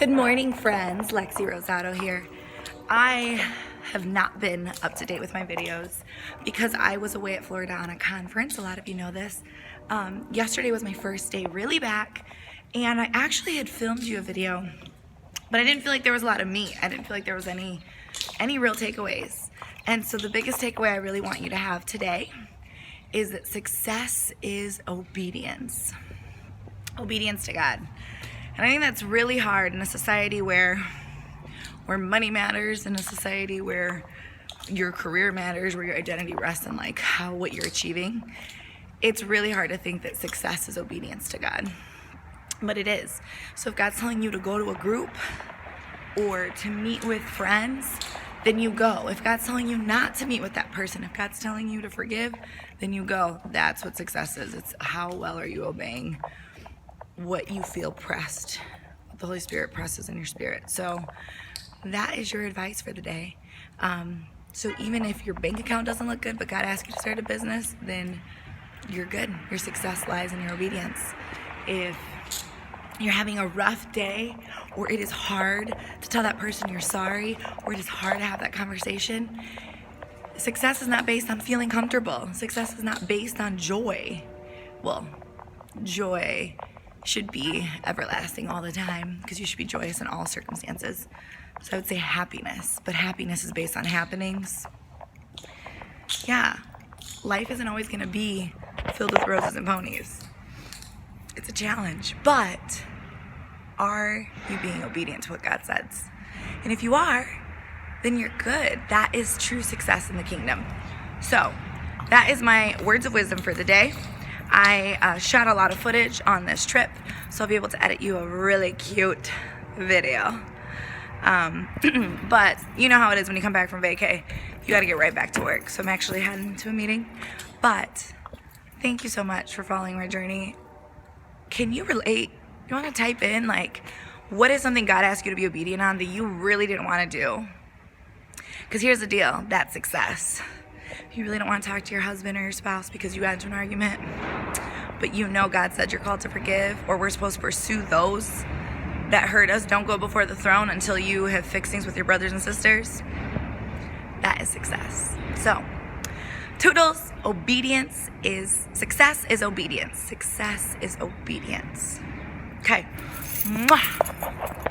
Good morning, friends. Lexirosa.poet here. I have not been up to date with my videos because I was away at Florida on a conference. A lot of you know this. Yesterday was my first day really back, and I actually had filmed you a video, but I didn't feel like there was a lot of meat. I didn't feel like there was any real takeaways. And so the biggest takeaway I really want you to have today is that success is obedience. Obedience to God. And I think that's really hard in a society where money matters, in a society where your career matters, where your identity rests in like what you're achieving. It's really hard to think that success is obedience to God. But it is. So if God's telling you to go to a group or to meet with friends, then you go. If God's telling you not to meet with that person, if God's telling you to forgive, then you go. That's what success is. It's how well are you obeying what you feel pressed, what the Holy Spirit presses in your spirit. So that is your advice for the day. So even if your bank account doesn't look good, but God asks you to start a business, then you're good. Your success lies in your obedience. If you're having a rough day, or it is hard to tell that person you're sorry, or it is hard to have that conversation, success is not based on feeling comfortable. Success is not based on joy. Well, joy should be everlasting all the time because you should be joyous in all circumstances. So I would say happiness, but happiness is based on happenings. Yeah, life isn't always going to be filled with roses and ponies. It's a challenge, but are you being obedient to what God says? And if you are, then you're good. That is true success in the kingdom. So that is my words of wisdom for the day. I shot a lot of footage on this trip, so I'll be able to edit you a really cute video. But you know how it is when you come back from vacay. You gotta get right back to work. So I'm actually heading to a meeting. But thank you so much for following my journey. Can you relate? You want to type in, like, what is something God asked you to be obedient on that you really didn't want to do? Because here's the deal, that's success. You really don't want to talk to your husband or your spouse because you got into an argument, but you know God said you're called to forgive, or we're supposed to pursue those that hurt us. Don't go before the throne until you have fixed things with your brothers and sisters. That is success. So, toodles, success is obedience. Success is obedience. Okay. Mwah.